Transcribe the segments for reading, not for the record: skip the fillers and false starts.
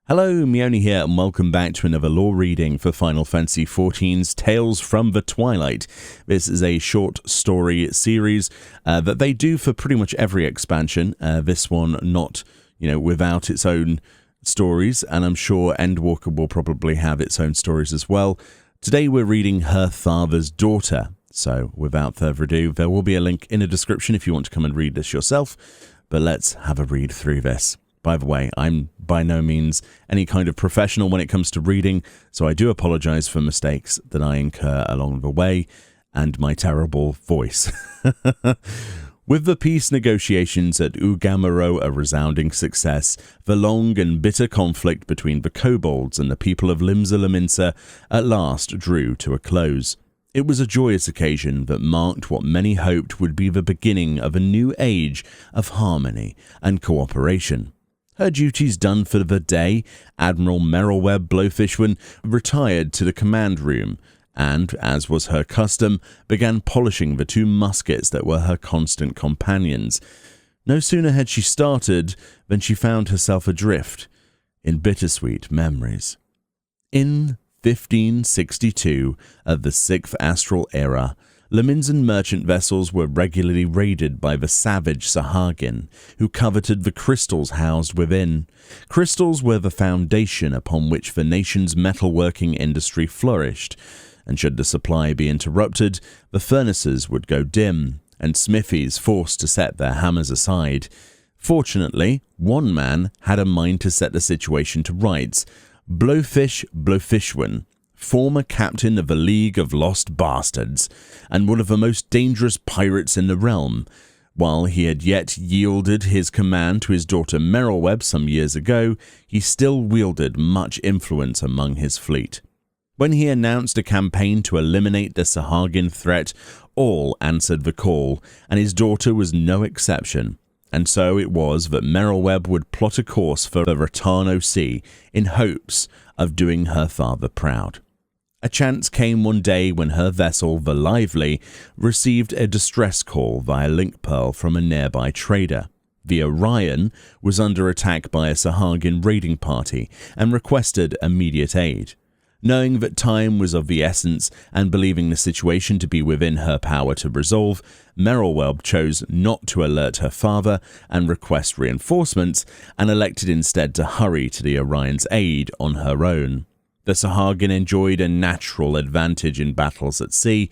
Hello, Meoni here, and welcome back to another lore reading for Final Fantasy XIV's Tales from the Twilight. This is a short story series that they do for pretty much every expansion. This one not, without its own stories, and I'm sure Endwalker will probably have its own stories as well. Today we're reading Her Father's Daughter, so without further ado, there will be a link in the description if you want to come and read this yourself, but let's have a read through this. By the way, I'm by no means any kind of professional when it comes to reading, so I do apologize for mistakes that I incur along the way, and my terrible voice. With the peace negotiations at Ugamaro a resounding success, the long and bitter conflict between the kobolds and the people of Limsa Lominsa at last drew to a close. It was a joyous occasion that marked what many hoped would be the beginning of a new age of harmony and cooperation. Her duties done for the day, Admiral Merylweb Blowfish retired to the command room and, as was her custom, began polishing the two muskets that were her constant companions. No sooner had she started than she found herself adrift in bittersweet memories. In 1562 of the 6th Astral Era, Lominsan merchant vessels were regularly raided by the savage Sahagin, who coveted the crystals housed within. Crystals were the foundation upon which the nation's metalworking industry flourished, and should the supply be interrupted, the furnaces would go dim, and smithies forced to set their hammers aside. Fortunately, one man had a mind to set the situation to rights. Blowfish Blowfishwin, former captain of the League of Lost Bastards, and one of the most dangerous pirates in the realm. While he had yet yielded his command to his daughter Merylweb some years ago, he still wielded much influence among his fleet. When he announced a campaign to eliminate the Sahagin threat, all answered the call, and his daughter was no exception. And so it was that Merylweb would plot a course for the Ratano Sea in hopes of doing her father proud. A chance came one day when her vessel, the Lively, received a distress call via link pearl from a nearby trader. The Orion was under attack by a Sahagin raiding party and requested immediate aid. Knowing that time was of the essence and believing the situation to be within her power to resolve, Merylweb chose not to alert her father and request reinforcements, and elected instead to hurry to the Orion's aid on her own. The Sahagin enjoyed a natural advantage in battles at sea,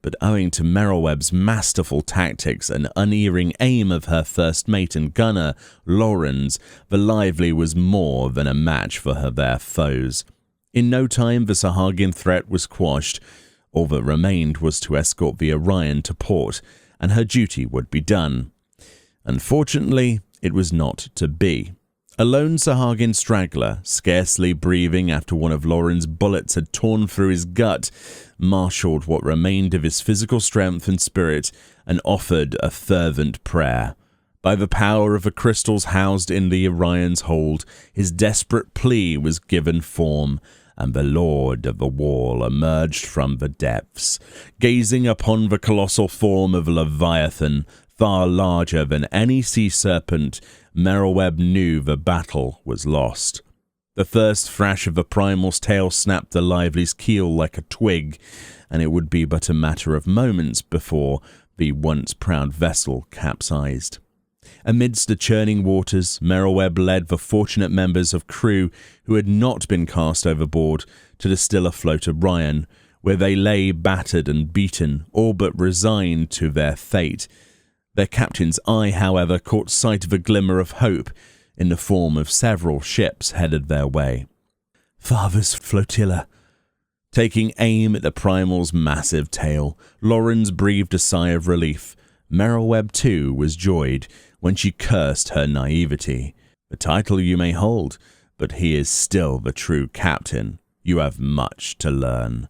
but owing to Merylweb's masterful tactics and unerring aim of her first mate and gunner, Lorenz, the Lively was more than a match for their foes. In no time the Sahagin threat was quashed. All that remained was to escort the Orion to port, and her duty would be done. Unfortunately, it was not to be. A lone Sahagin straggler, scarcely breathing after one of Loren's bullets had torn through his gut, marshalled what remained of his physical strength and spirit and offered a fervent prayer. By the power of the crystals housed in the Orion's hold, his desperate plea was given form, and the Lord of the Wall emerged from the depths. Gazing upon the colossal form of Leviathan, far larger than any sea serpent, Merylweb knew the battle was lost. The first thrash of the primal's tail snapped the Lively's keel like a twig, and it would be but a matter of moments before the once proud vessel capsized. Amidst the churning waters, Merylweb led the fortunate members of crew who had not been cast overboard to the still afloat Orion, where they lay battered and beaten, all but resigned to their fate. Their captain's eye, however, caught sight of a glimmer of hope in the form of several ships headed their way. Father's flotilla. Taking aim at the primal's massive tail, Lorenz breathed a sigh of relief. Merylweb, too, was joyed when she cursed her naivety. The title you may hold, but he is still the true captain. You have much to learn.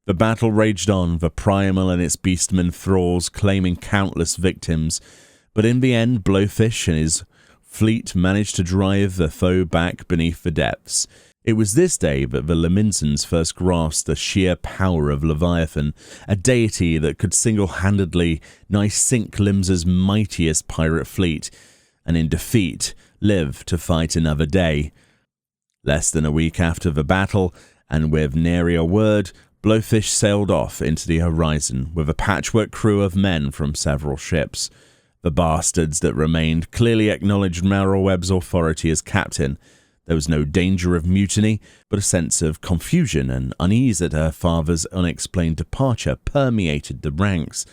The battle raged on, the primal and its beastmen thralls claiming countless victims, but in the end Blowfish and his fleet managed to drive the foe back beneath the depths. It was this day that the Lominsans first grasped the sheer power of Leviathan, a deity that could single-handedly nigh sink Limsa's mightiest pirate fleet, and in defeat live to fight another day. Less than a week after the battle, and with nary a word, Blowfish sailed off into the horizon with a patchwork crew of men from several ships. The bastards that remained clearly acknowledged Merylweb's authority as captain. There was no danger of mutiny, but a sense of confusion and unease at her father's unexplained departure permeated the ranks.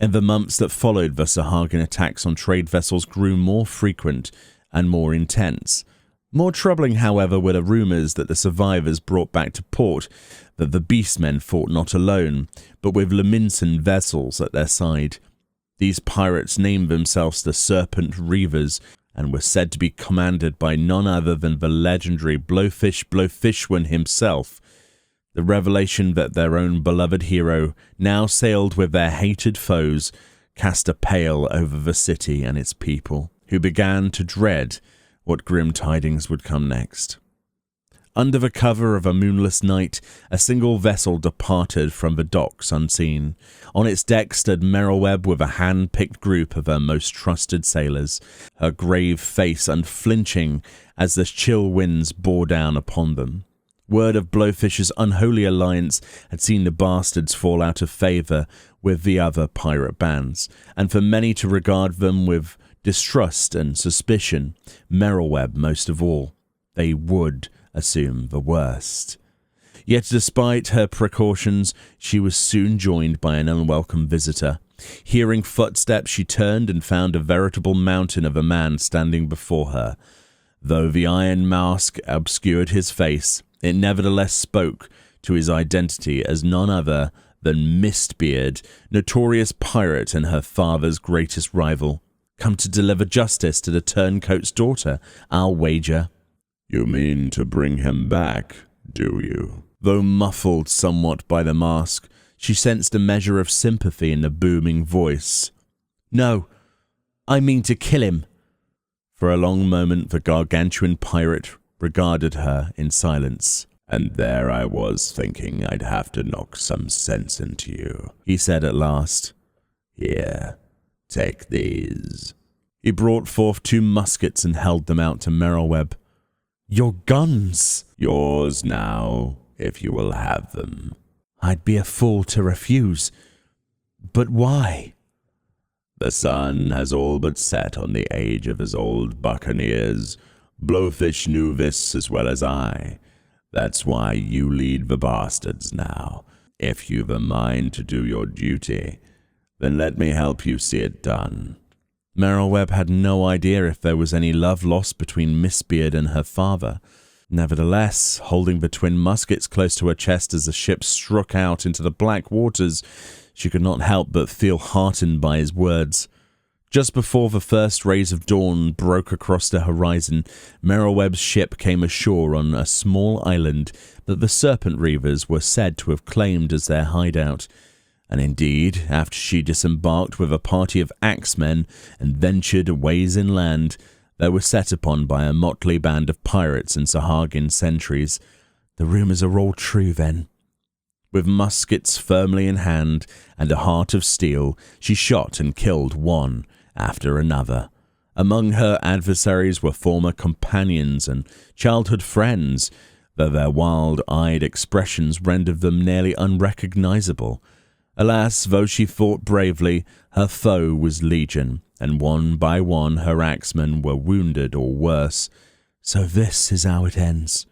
In the months that followed, the Sahagin attacks on trade vessels grew more frequent and more intense. More troubling, however, were the rumours that the survivors brought back to port that the Beastmen fought not alone, but with Leminson vessels at their side. These pirates named themselves the Serpent Reavers and were said to be commanded by none other than the legendary Blowfishwin himself. The revelation that their own beloved hero now sailed with their hated foes cast a pall over the city and its people, who began to dread what grim tidings would come next. Under the cover of a moonless night, a single vessel departed from the docks unseen. On its deck stood Merylweb with a hand-picked group of her most trusted sailors, her grave face unflinching as the chill winds bore down upon them. Word of Blowfish's unholy alliance had seen the bastards fall out of favour with the other pirate bands, and for many to regard them with distrust and suspicion, Merylweb most of all. They would assume the worst. Yet despite her precautions, she was soon joined by an unwelcome visitor. Hearing footsteps, she turned and found a veritable mountain of a man standing before her. Though the iron mask obscured his face, it nevertheless spoke to his identity as none other than Mistbeard, notorious pirate and her father's greatest rival. Come to deliver justice to the turncoat's daughter, I'll wager. You mean to bring him back, do you? Though muffled somewhat by the mask, she sensed a measure of sympathy in the booming voice. No, I mean to kill him. For a long moment the gargantuan pirate regarded her in silence. And there I was thinking I'd have to knock some sense into you, he said at last. Here, take these. He brought forth 2 muskets and held them out to Merylweb. Your guns! Yours now, if you will have them. I'd be a fool to refuse. But why? The sun has all but set on the age of his old buccaneers. Blowfish knew this as well as I. That's why you lead the bastards now. If you've a mind to do your duty, then let me help you see it done. Merylweb had no idea if there was any love lost between Mistbeard and her father. Nevertheless, holding the twin muskets close to her chest as the ship struck out into the black waters, she could not help but feel heartened by his words. Just before the first rays of dawn broke across the horizon, Merylweb's ship came ashore on a small island that the Serpent Reavers were said to have claimed as their hideout. And indeed, after she disembarked with a party of axemen and ventured ways inland, they were set upon by a motley band of pirates and Sahagin sentries. The rumours are all true, then. With muskets firmly in hand and a heart of steel, she shot and killed one after another. Among her adversaries were former companions and childhood friends, though their wild-eyed expressions rendered them nearly unrecognizable. Alas, though she fought bravely, her foe was legion, and one by one her axemen were wounded or worse. So this is how it ends.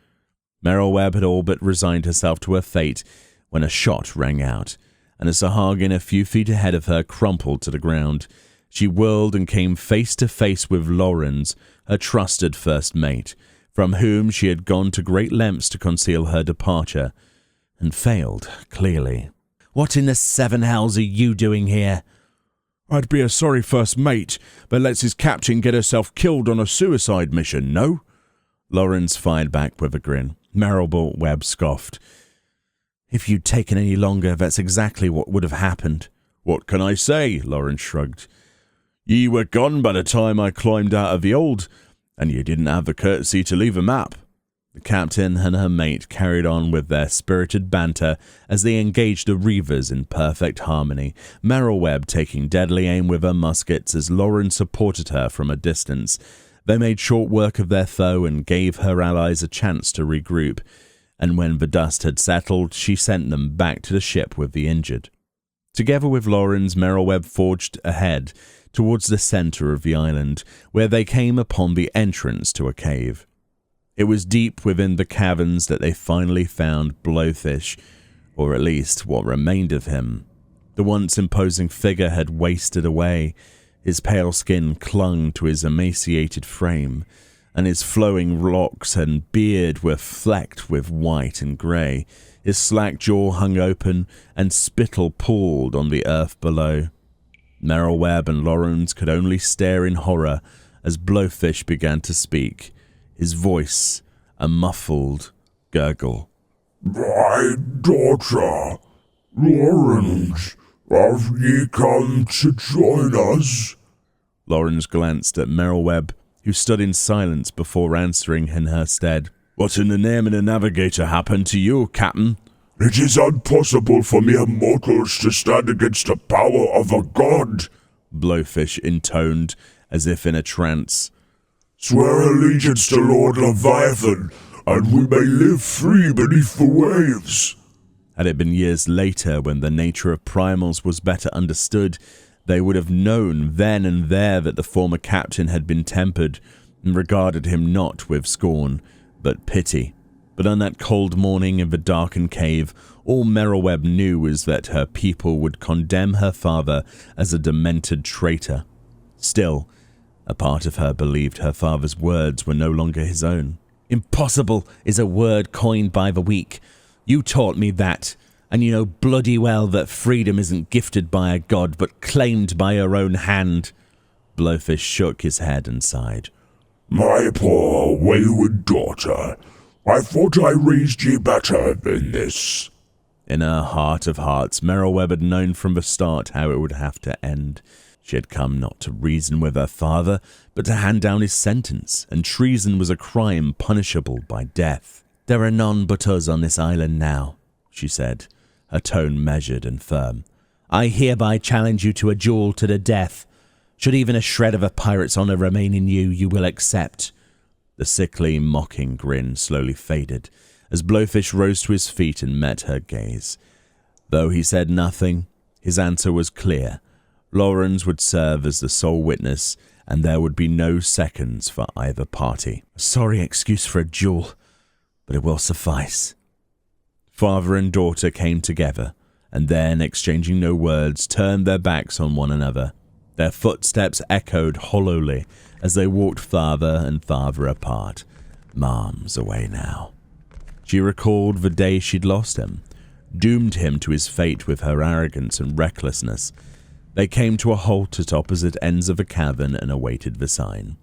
Merylweb had all but resigned herself to her fate when a shot rang out, and a Sahagin a few feet ahead of her crumpled to the ground. She whirled and came face to face with Lawrence, her trusted first mate, from whom she had gone to great lengths to conceal her departure, and failed, clearly. What in the 7 hells are you doing here? I'd be a sorry first mate that lets his captain get herself killed on a suicide mission, no? Lawrence fired back with a grin. Merylweb scoffed. If you'd taken any longer, that's exactly what would have happened. What can I say? Lawrence shrugged. Ye were gone by the time I climbed out of the old, and you didn't have the courtesy to leave a map. The captain and her mate carried on with their spirited banter as they engaged the Reavers in perfect harmony, Merylweb taking deadly aim with her muskets as Lauren supported her from a distance. They made short work of their foe and gave her allies a chance to regroup, and when the dust had settled, she sent them back to the ship with the injured. Together with Lawrence, Merrill-Webb forged ahead towards the center of the island, where they came upon the entrance to a cave. It was deep within the caverns that they finally found Blowfish, or at least what remained of him. The once imposing figure had wasted away. His pale skin clung to his emaciated frame, and his flowing locks and beard were flecked with white and grey. His slack jaw hung open, and spittle pooled on the earth below. Merrill-Webb and Lawrence could only stare in horror as Blowfish began to speak, his voice a muffled gurgle. "My daughter, Lawrence, have ye come to join us?" Lawrence glanced at Merrill-Webb, who stood in silence before answering in her stead. "What in the name of the navigator happened to you, Captain?" "It is impossible for mere mortals to stand against the power of a god," Blowfish intoned, as if in a trance. "Swear allegiance to Lord Leviathan, and we may live free beneath the waves." Had it been years later, when the nature of primals was better understood, they would have known then and there that the former captain had been tempered, and regarded him not with scorn, but pity. But on that cold morning in the darkened cave, all Merrill-Webb knew was that her people would condemn her father as a demented traitor. Still, a part of her believed her father's words were no longer his own. "Impossible is a word coined by the weak. You taught me that, and you know bloody well that freedom isn't gifted by a god, but claimed by your own hand." Blowfish shook his head and sighed. "My poor wayward daughter, I thought I raised ye better than this." In her heart of hearts, Merrill-Webb had known from the start how it would have to end. She had come not to reason with her father, but to hand down his sentence, and treason was a crime punishable by death. "There are none but us on this island now," she said, her tone measured and firm. "I hereby challenge you to a duel to the death. Should even a shred of a pirate's honor remain in you, you will accept." The sickly, mocking grin slowly faded as Blowfish rose to his feet and met her gaze. Though he said nothing, his answer was clear. Lawrence would serve as the sole witness, and there would be no seconds for either party. "A sorry excuse for a duel, but it will suffice." Father and daughter came together, and then, exchanging no words, turned their backs on one another. Their footsteps echoed hollowly as they walked farther and farther apart, miles away now. She recalled the day she'd lost him, doomed him to his fate with her arrogance and recklessness. They came to a halt at opposite ends of the cavern and awaited the sign.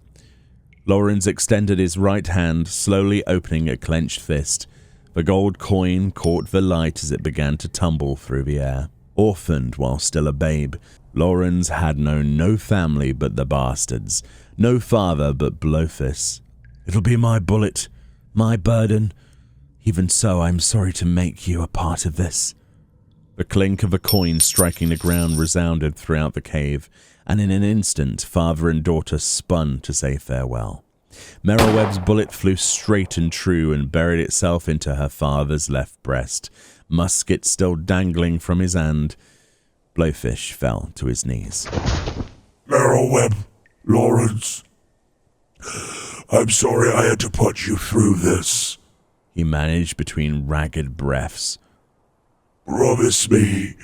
Lawrence extended his right hand, slowly opening a clenched fist. The gold coin caught the light as it began to tumble through the air. Orphaned while still a babe, Lawrence had known no family but the bastards, no father but Blowfish. "It'll be my bullet, my burden. Even so, I'm sorry to make you a part of this." The clink of a coin striking the ground resounded throughout the cave, and in an instant, father and daughter spun to say farewell. Merrill-Webb's bullet flew straight and true and buried itself into her father's left breast, musket still dangling from his hand. Blowfish fell to his knees. "Merrill-Webb, Lawrence, I'm sorry I had to put you through this," he managed between ragged breaths. "Promise me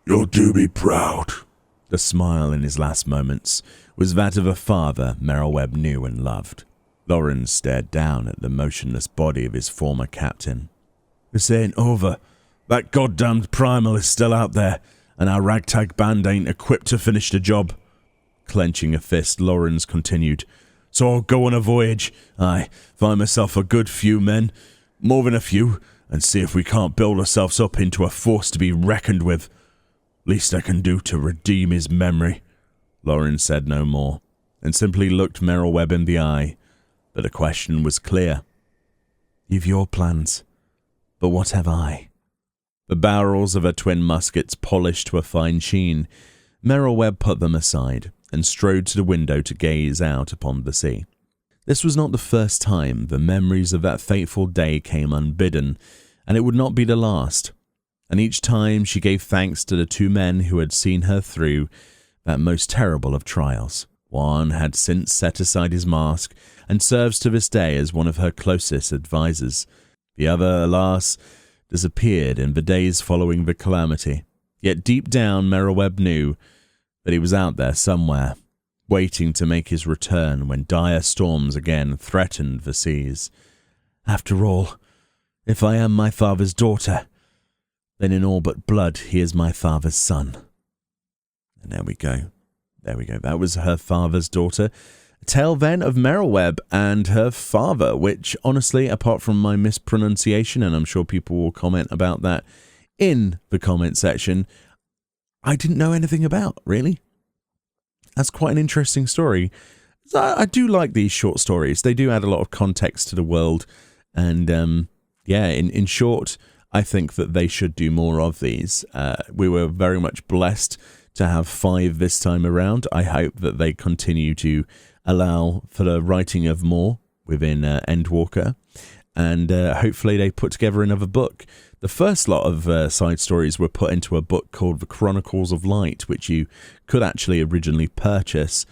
you'll do me proud." The smile in his last moments was that of a father Merrill-Webb knew and loved. Lawrence stared down at the motionless body of his former captain. "This ain't over. That goddamned primal is still out there, and our ragtag band ain't equipped to finish the job." Clenching a fist, Lawrence continued, "So I'll go on a voyage. Find myself a good few men, more than a few, and see if we can't build ourselves up into a force to be reckoned with. Least I can do to redeem his memory." Lawrence said no more, and simply looked Merrill-Webb in the eye, but the question was clear. "You've your plans, but what have I?" The barrels of her twin muskets polished to a fine sheen. Merrill-Webb put them aside, and strode to the window to gaze out upon the sea. This was not the first time the memories of that fateful day came unbidden, and it would not be the last. And each time she gave thanks to the two men who had seen her through that most terrible of trials. One had since set aside his mask and serves to this day as one of her closest advisers. The other, alas, disappeared in the days following the calamity. Yet deep down, Merriwebb knew that he was out there somewhere, waiting to make his return when dire storms again threatened the seas. After all, if I am my father's daughter, then in all but blood he is my father's son. And there we go. There we go. That was her father's daughter. A tale then of Merriwebb and her father, which honestly, apart from my mispronunciation, and I'm sure people will comment about that in the comment section, I didn't know anything about, really. That's quite an interesting story. I do like these short stories. They do add a lot of context to the world. And yeah, in short, I think that they should do more of these. We were very much blessed to have 5 this time around. I hope that they continue to allow for the writing of more within Endwalker. And hopefully they put together another book. The first lot of side stories were put into a book called The Chronicles of Light, which you could actually originally purchase,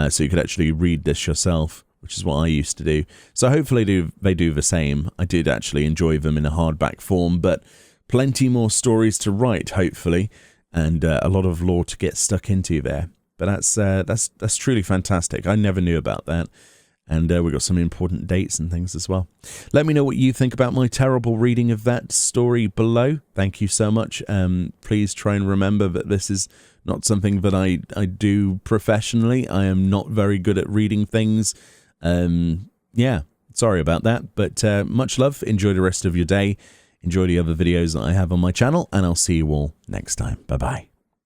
so you could actually read this yourself, which is what I used to do. So hopefully they do the same. I did actually enjoy them in a hardback form, but plenty more stories to write, hopefully, and a lot of lore to get stuck into there. But that's truly fantastic. I never knew about that. And we've got some important dates and things as well. Let me know what you think about my terrible reading of that story below. Thank you so much. Please try and remember that this is not something that I do professionally. I am not very good at reading things. Yeah, sorry about that. But much love. Enjoy the rest of your day. Enjoy the other videos that I have on my channel. And I'll see you all next time. Bye-bye.